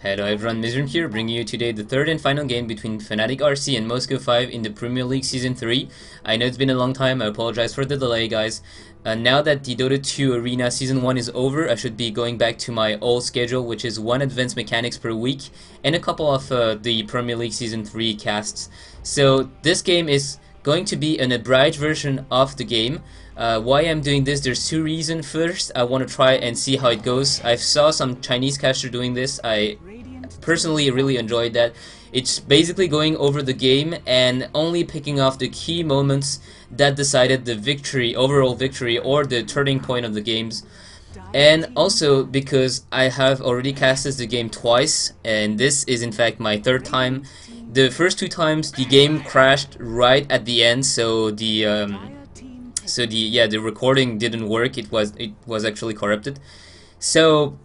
Hello everyone, Myzzrym here, bringing you today the third and final game between Fnatic RC and Moscow 5 in the Premier League Season 3. I know it's been a long time, I apologize for the delay guys. Now that the Dota 2 Arena Season 1 is over, I should be going back to my old schedule, which is one advanced mechanics per week and a couple of the Premier League Season 3 casts. So this game is going to be an abridged version of the game. Why I'm doing this, there's two reasons. First, I want to try and see how it goes. I saw some Chinese caster doing this. I personally really enjoyed that. It's basically going over the game and only picking off the key moments that decided the victory, overall victory, or the turning point of the games. And also because I have already casted the game twice, and this is in fact my third time. The first two times the game crashed right at the end, so the recording didn't work. It was actually corrupted. So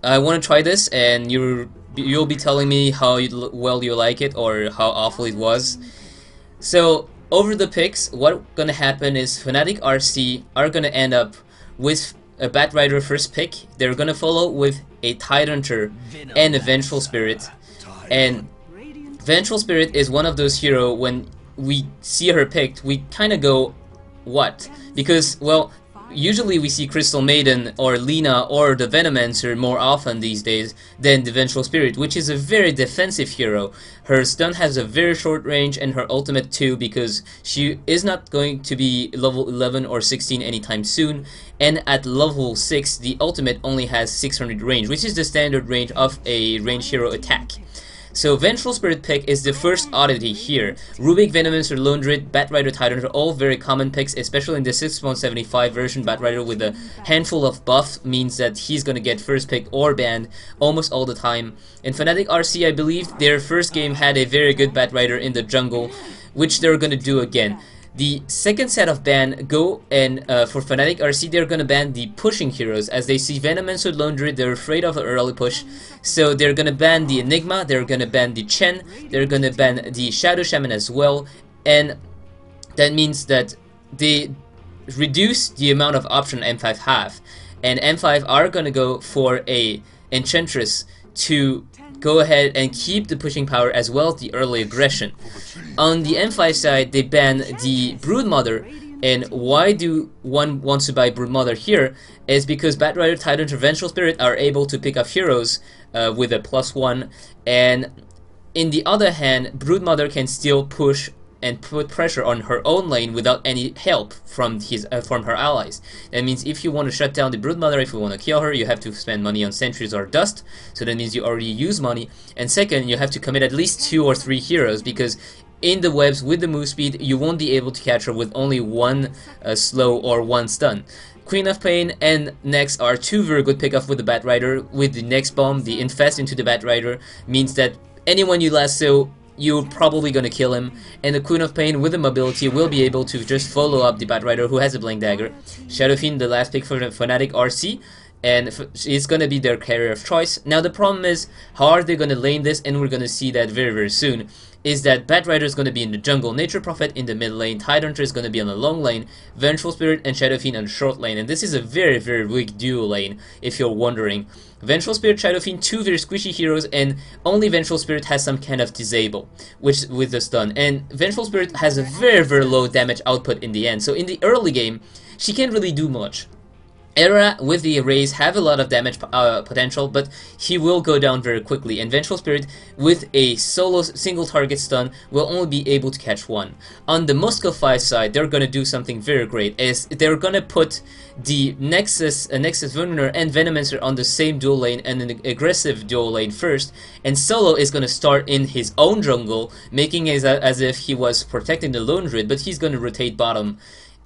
I want to try this, and you'll be telling me how well you like it or how awful it was. So over the picks, what's gonna happen is Fnatic RC are gonna end up with a Batrider first pick. They're gonna follow with a Tidehunter and a Vengeful Spirit. And Vengeful Spirit is one of those heroes, when we see her picked, we kind of go, what? Because, well, usually we see Crystal Maiden or Lina or the Venomancer more often these days than the Vengeful Spirit, which is a very defensive hero. Her stun has a very short range, and her ultimate too, because she is not going to be level 11 or 16 anytime soon, and at level 6 the ultimate only has 600 range, which is the standard range of a ranged hero attack. So Vengeful Spirit pick is the first oddity here. Rubik, Venomancer, Lone Druid, Batrider, Tidehunter, all very common picks, especially in the 6.75 version. Batrider with a handful of buff means that he's gonna get first pick or banned almost all the time. In Fnatic RC, I believe their first game had a very good Batrider in the jungle, which they're gonna do again. The second set of ban go, and for Fnatic RC they're gonna ban the pushing heroes. As they see Venomancer, Lone Druid, they're afraid of an early push, so they're gonna ban the Enigma, they're gonna ban the Chen, they're gonna ban the Shadow Shaman as well, and that means that they reduce the amount of option M5 have, and M5 are gonna go for a Enchantress to go ahead and keep the pushing power as well as the early aggression. On the M5 side, they ban the Broodmother, and why do one wants to buy Broodmother here is because Batrider, Tidehunter, Vengeful Spirit are able to pick up heroes with a +1, and in the other hand, Broodmother can still push and put pressure on her own lane without any help from her allies. That means if you want to shut down the Broodmother, if you want to kill her, you have to spend money on sentries or dust, so that means you already use money. And second, you have to commit at least 2 or 3 heroes, because in the webs with the move speed, you won't be able to catch her with only one slow or one stun. Queen of Pain and Nex are two very good pickup with the Batrider. With the Nex bomb, the infest into the Batrider means that anyone you lasso, you're probably gonna kill him, and the Queen of Pain with the mobility will be able to just follow up the Batrider who has a Blink Dagger. Shadow Fiend, the last pick for the Fnatic RC, and it's gonna be their carrier of choice. Now the problem is, how are they gonna lane this, and we're gonna see that very soon, is that Batrider is gonna be in the jungle, Nature Prophet in the mid lane, Tidehunter is gonna be on the long lane, Vengeful Spirit and Shadow Fiend on the short lane, and this is a very weak duo lane, if you're wondering. Vengeful Spirit, Shadow Fiend, two very squishy heroes, and only Vengeful Spirit has some kind of disable, which with the stun, and Vengeful Spirit has a very low damage output in the end, so in the early game, she can't really do much. Era with the arrays have a lot of damage potential, but he will go down very quickly, and Vengeful Spirit with a solo single target stun will only be able to catch one. On the Moscow 5 side, they're gonna do something very great, is they're gonna put the Nexus Vulner and Venomancer on the same dual lane and an aggressive dual lane first, and Solo is gonna start in his own jungle, making it as if he was protecting the Lone Druid, but he's gonna rotate bottom.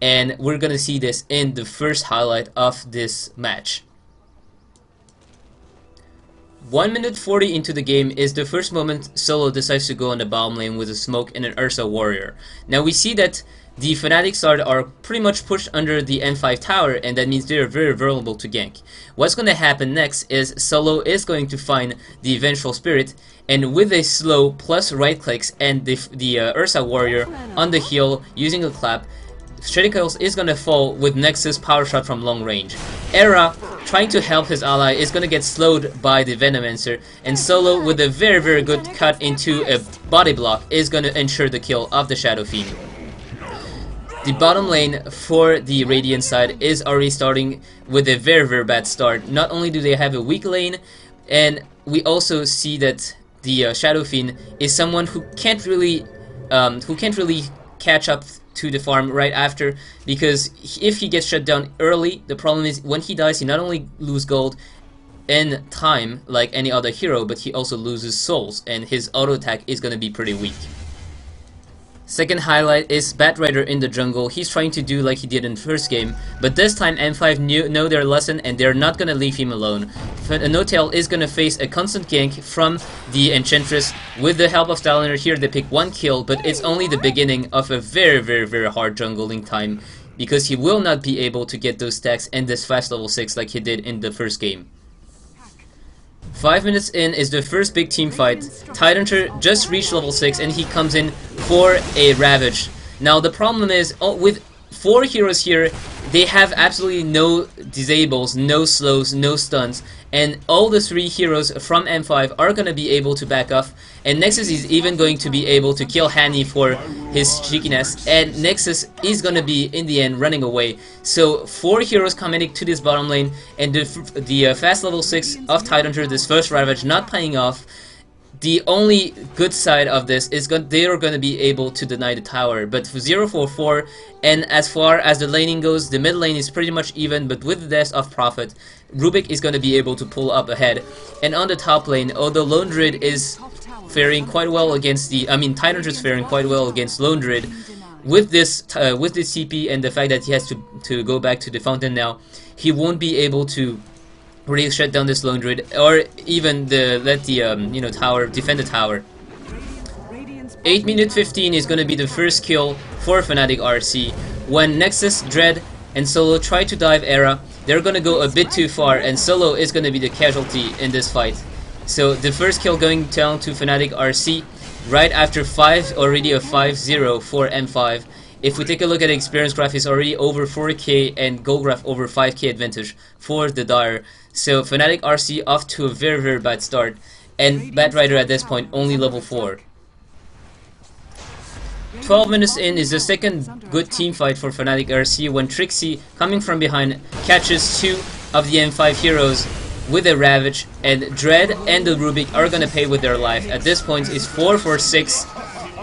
And we're gonna see this in the first highlight of this match. 1 minute 40 into the game is the first moment Solo decides to go on the bottom lane with a smoke and an Ursa warrior. Now we see that the Fnatic side are pretty much pushed under the M5 tower, and that means they're very vulnerable to gank. What's gonna happen next is Solo is going to find the Vengeful Spirit, and with a slow plus right clicks and the Ursa warrior on the heel using a clap, Strategicals is gonna fall with Nexus power shot from long range. Era, trying to help his ally, is gonna get slowed by the Venomancer, and Solo with a very good cut into a body block is gonna ensure the kill of the Shadow Fiend. The bottom lane for the Radiant side is already starting with a very bad start. Not only do they have a weak lane, and we also see that the Shadow Fiend is someone who can't really catch up to the farm right after, because if he gets shut down early, the problem is when he dies, he not only loses gold and time like any other hero, but he also loses souls, and his auto attack is gonna be pretty weak. Second highlight is Batrider in the jungle. He's trying to do like he did in the first game, but this time M5 know their lesson and they're not gonna leave him alone. No-Tail is gonna face a constant gank from the Enchantress. With the help of Staliner here, they pick 1 kill, but it's only the beginning of a very hard jungling time, because he will not be able to get those stacks and this fast level 6 like he did in the first game. 5 minutes in is the first big team fight. Tidehunter just reached level 6 and he comes in for a Ravage. Now the problem is, with 4 heroes here, they have absolutely no disables, no slows, no stuns, and all the 3 heroes from M5 are going to be able to back off, and Nexus is even going to be able to kill Hani for his cheekiness, and Nexus is going to be in the end running away. So 4 heroes coming to this bottom lane, and the fast level 6 of Tidehunter, this first Ravage, not paying off. The only good side of this is they are going to be able to deny the tower, but for 0-4-4, and as far as the laning goes, the mid lane is pretty much even, but with the death of Prophet, Rubik is going to be able to pull up ahead. And on the top lane, although Lone Druid is faring quite well against Tidehunter is faring quite well against Lone Druid, with this CP and the fact that he has to go back to the fountain now, he won't be able to really shut down this Lone Druid, or even let the tower defend the tower. 8 minute 15 is gonna be the first kill for Fnatic RC. When Nexus, Dread, and Solo try to dive Era, they're gonna go a bit too far, and Solo is gonna be the casualty in this fight. So the first kill going down to Fnatic RC right after 5 already, a 5-0 for M5. If we take a look at the experience graph, it's already over 4k, and gold graph over 5k advantage for the Dire. So Fnatic RC off to a very bad start, and Batrider at this point only level 4. 12 minutes in is the second good team fight for Fnatic RC, when Trixie, coming from behind, catches 2 of the M5 heroes with a Ravage, and Dread and the Rubik are gonna pay with their life. At this point it's 4-4-6,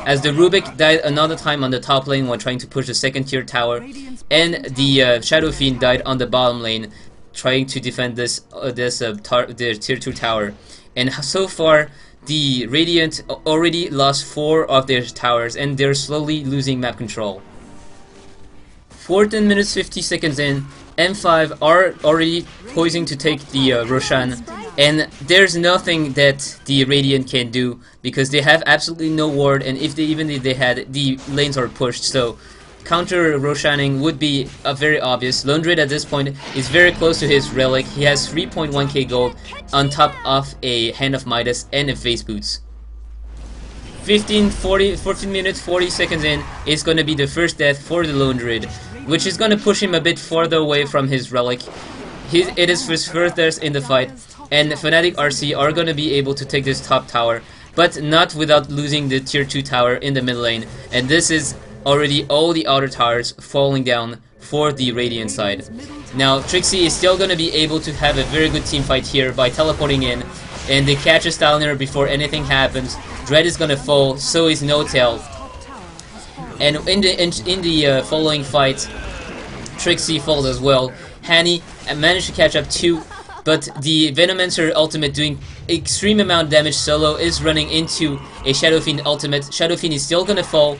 as the Rubik died another time on the top lane while trying to push the second tier tower, and the Shadow Fiend died on the bottom lane trying to defend the tier 2 tower. And so far the Radiant already lost 4 of their towers, and they're slowly losing map control. 14 minutes 50 seconds in, M5 are already poising to take the Roshan, and there's nothing that the Radiant can do because they have absolutely no ward, and even if they had, the lanes are pushed, so counter Roshaning would be very obvious. Lone Druid at this point is very close to his relic. He has 3.1k gold on top of a Hand of Midas and a Face Boots. 14 minutes 40 seconds in is going to be the first death for the Lone Druid, which is going to push him a bit farther away from his relic. It is his first death in the fight, and Fnatic RC are going to be able to take this top tower, but not without losing the tier 2 tower in the mid lane, and this is already all the outer towers falling down for the Radiant side. Now Trixie is still going to be able to have a very good team fight here by teleporting in, and they catch a Staliner before anything happens. Dread is going to fall, so is No-Tail. And in the following fight, Trixie falls as well. Hani managed to catch up too, but the Venomancer ultimate doing extreme amount of damage solo is running into a Shadow Fiend ultimate. Shadow Fiend is still gonna fall,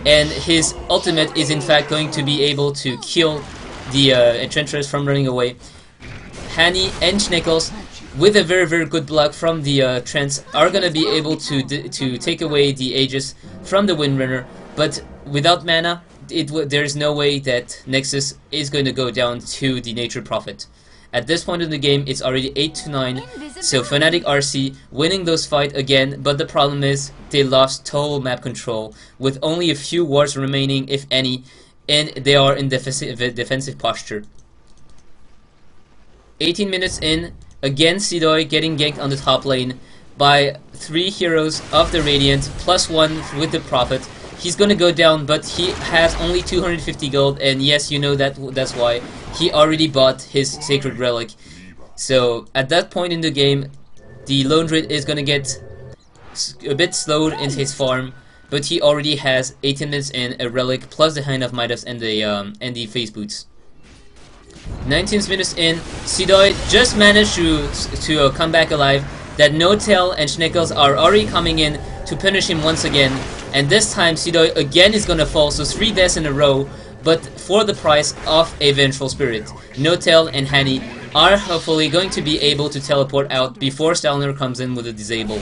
and his ultimate is in fact going to be able to kill the Enchantress from running away. Hani and Schnickles, with a very good block from the Trents, are gonna be able to take away the Aegis from the Windrunner, but without mana, there's no way that Nexus is going to go down to the Nature Prophet. At this point in the game, it's already 8-9, so Fnatic RC winning those fights again, but the problem is they lost total map control, with only a few wards remaining, if any, and they are in defensive posture. 18 minutes in, again Sidoi getting ganked on the top lane by 3 heroes of the Radiant, +1 with the Prophet. He's gonna go down, but he has only 250 gold, and yes, you know that's why. He already bought his Sacred Relic. So, at that point in the game, the Lone Druid is gonna get a bit slowed in his farm, but he already has 18 minutes in a Relic, plus the Hand of Midas and the Face Boots. 19 minutes in, Sidoi just managed to come back alive. That No-Tail and Schneckels are already coming in to punish him once again. And this time Sidoi again is gonna fall, so 3 deaths in a row, but for the price of a Vengeful Spirit. No-Tail and Hani are hopefully going to be able to teleport out before Staliner comes in with a disable.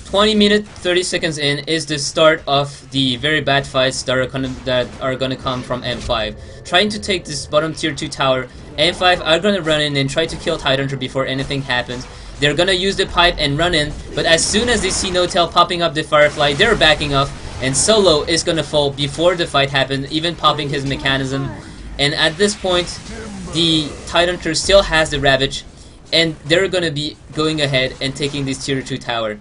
20 minutes 30 seconds in is the start of the very bad fights that are gonna come from M5. Trying to take this bottom tier 2 tower, M5 are gonna run in and try to kill Tidehunter before anything happens. They're gonna use the pipe and run in, but as soon as they see No-Tail popping up the Firefly, they're backing off, and Solo is gonna fall before the fight happens, even popping his mechanism. And at this point, the Tidehunter still has the Ravage, and they're gonna be going ahead and taking this tier 2 tower.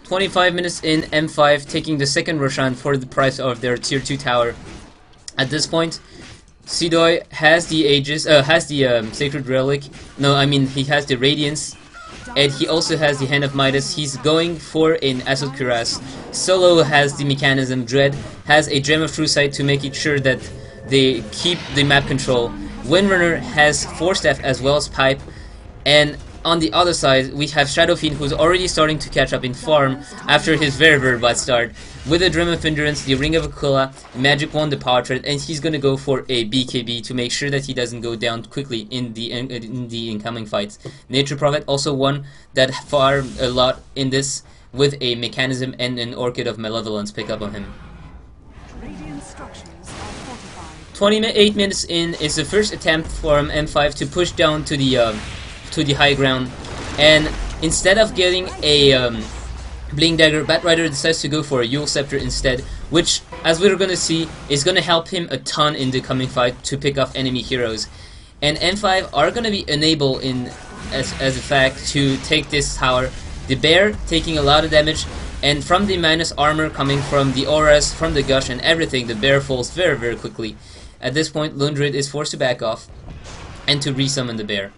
25 minutes in, M5 taking the second Roshan for the price of their tier 2 tower. At this point, Sidoi has the Aegis, has the Sacred Relic. No, I mean he has the Radiance, and he also has the Hand of Midas. He's going for an Assault Cuirass. Solo has the Mechanism. Dread has a Gem of True Sight to make it sure that they keep the map control. Windrunner has Force Staff as well as Pipe, and on the other side, we have Shadow Fiend, who's already starting to catch up in farm after his very bad start. With the Dream of Endurance, the Ring of Aquila, Magic Wand, the Power Tread, and he's gonna go for a BKB to make sure that he doesn't go down quickly in the incoming fights. Nature Prophet also one that farmed a lot in this with a Mechanism and an Orchid of Malevolence pick up on him. 28 minutes in is the first attempt from M5 to push down to the high ground, and instead of getting a Bling Dagger, Batrider decides to go for a Yule Scepter instead, which, as we're gonna see, is gonna help him a ton in the coming fight to pick off enemy heroes. And M5 are gonna be unable as a fact to take this tower. The Bear taking a lot of damage, and from the minus armor coming from the auras, from the gush and everything, the Bear falls very quickly. At this point, Lone Druid is forced to back off and to resummon the Bear.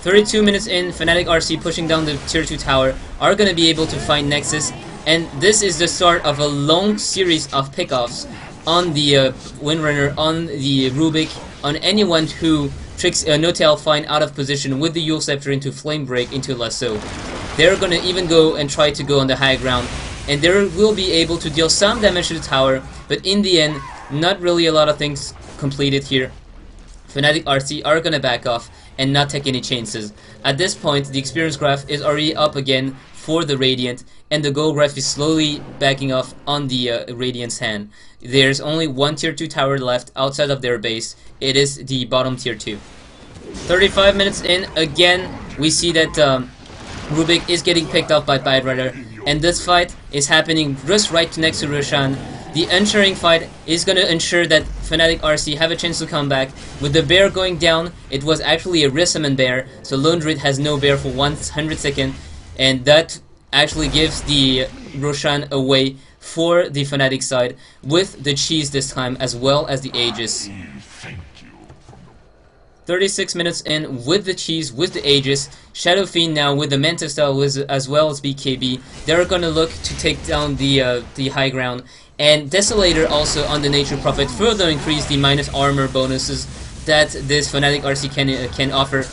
32 minutes in, Fnatic RC pushing down the tier 2 tower are gonna be able to find Nexus, and this is the start of a long series of pickoffs on the Windrunner, on the Rubik, on anyone who tricks No-Tail Fine out of position with the Yule Scepter into Flame Break into Lasso. They're gonna even go and try to go on the high ground, and they will be able to deal some damage to the tower, but in the end, not really a lot of things completed here. Fnatic RC are gonna back off and not take any chances. At this point, the experience graph is already up again for the Radiant, and the gold graph is slowly backing off on the Radiant's hand. There's only one tier 2 tower left outside of their base. It is the bottom tier 2. 35 minutes in, again, we see that Rubik is getting picked up by Batrider, and this fight is happening just right next to Roshan. The ensuring fight is going to ensure that Fnatic RC have a chance to come back. With the Bear going down, it was actually a Resummon Bear, so Lone Druid has no Bear for 100 seconds, and that actually gives the Roshan away for the Fnatic side, with the cheese this time as well as the Aegis. 36 minutes in with the cheese, with the Aegis. Shadow Fiend now with the Manta Style as well as BKB. They're gonna look to take down the high ground. And Desolator also on the Nature Prophet further increase the minus armor bonuses that this Fnatic RC can offer.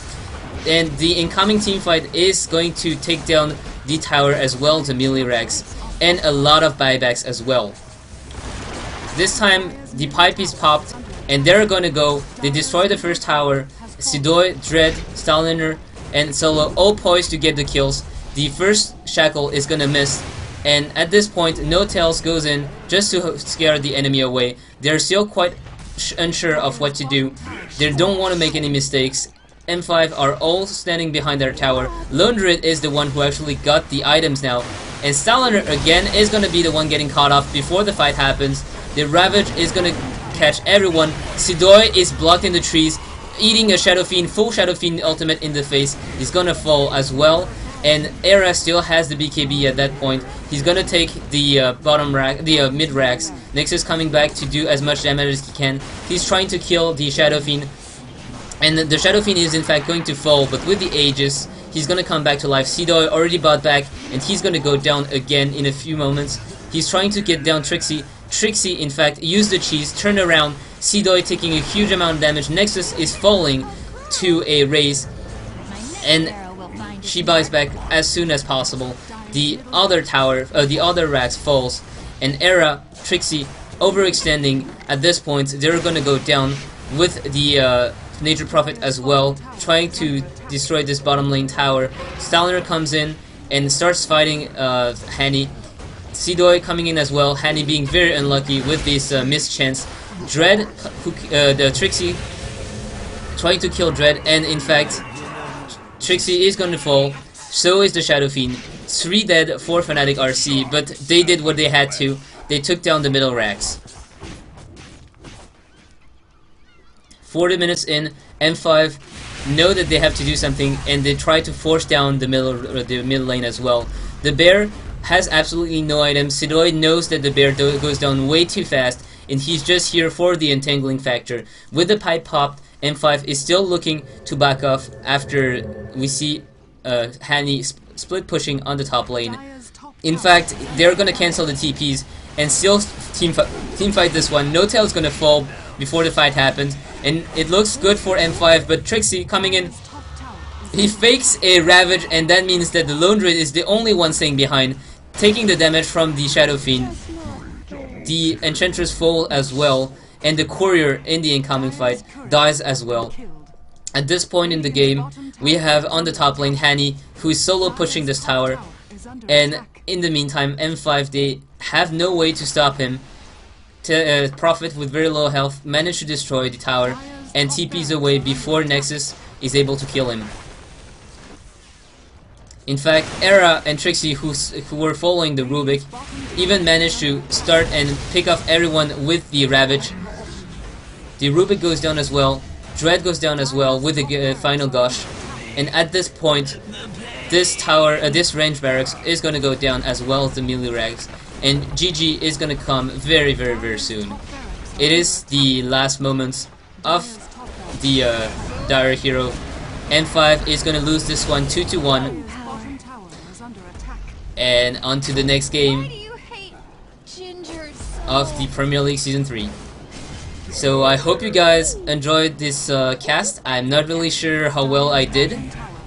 And the incoming team fight is going to take down the tower as well as the melee racks, and a lot of buybacks as well. This time the pipe is popped, and they're gonna go. They destroy the first tower. Sidoi, Dread, Staliner, and Solo all poised to get the kills. The first Shackle is gonna miss, and at this point No-Tails goes in just to scare the enemy away. They're still quite unsure of what to do. They don't want to make any mistakes. M5 are all standing behind their tower. Lone Druid is the one who actually got the items now, And Styliner again is gonna be the one getting caught off before the fight happens. The Ravage is gonna catch everyone. Sidoi is blocked in the trees, eating a Shadow Fiend, full Shadow Fiend ultimate in the face. He's gonna fall as well. And Era still has the BKB at that point. He's gonna take the bottom rack, the mid racks. Nexus coming back to do as much damage as he can. He's trying to kill the Shadow Fiend. And the Shadow Fiend is in fact going to fall, but with the Aegis, he's gonna come back to life. Sidoi already bought back, and he's gonna go down again in a few moments. He's trying to get down Trixie. Trixie, in fact, used the cheese, turned around. Sidoi taking a huge amount of damage. Nexus is falling to a raise, and she buys back as soon as possible. The other tower, the other racks falls, and Era, Trixie, overextending. At this point, they're gonna go down with the Nature Prophet as well, trying to destroy this bottom lane tower. Styliner comes in and starts fighting Hani. Sidoi coming in as well, Hani being very unlucky with this missed chance. Dread, the Trixie, trying to kill Dread, and in fact, Trixie is gonna fall, so is the Shadow Fiend. 3 dead for Fnatic RC, but they did what they had to. They took down the middle racks. 40 minutes in, M5 know that they have to do something, and they try to force down the middle lane as well. The bear has absolutely no items. Sidoi knows that the bear goes down way too fast, and he's just here for the entangling factor. With the pipe popped, M5 is still looking to back off after we see Hani split pushing on the top lane. In fact, they're gonna cancel the TPs and still team fight this one. No Tail's gonna fall before the fight happens, and it looks good for M5, but Trixie coming in, he fakes a Ravage, and that means that the Lone Druid is the only one staying behind, taking the damage from the Shadow Fiend. The Enchantress fall as well, and the Courier in the incoming fight dies as well. At this point in the game, we have on the top lane Hani, who is solo pushing this tower, and in the meantime, M5, they have no way to stop him. Prophet with very low health managed to destroy the tower and TPs away before Nexus is able to kill him. In fact, Era and Trixie, who were following the Rubik, even managed to start and pick off everyone with the Ravage. The Rubik goes down as well, Dread goes down as well with the final gush, and at this point, this tower, this range barracks is gonna go down as well as the melee racks, and GG is gonna come very, very, very soon. It is the last moments of the Dire Hero. M5 is gonna lose this one 2-1. And on to the next game of the Premier League Season 3. So I hope you guys enjoyed this cast. I'm not really sure how well I did.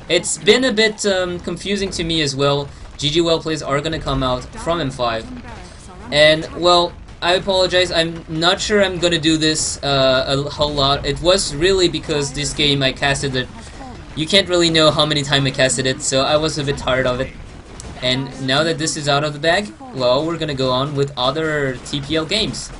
It's been a bit confusing to me as well. GG well plays are gonna come out from M5. And well, I apologize, I'm not sure I'm gonna do this a whole lot. It was really because this game I casted it. You can't really know how many times I casted it, so I was a bit tired of it. And now that this is out of the bag, well, we're gonna go on with other TPL games.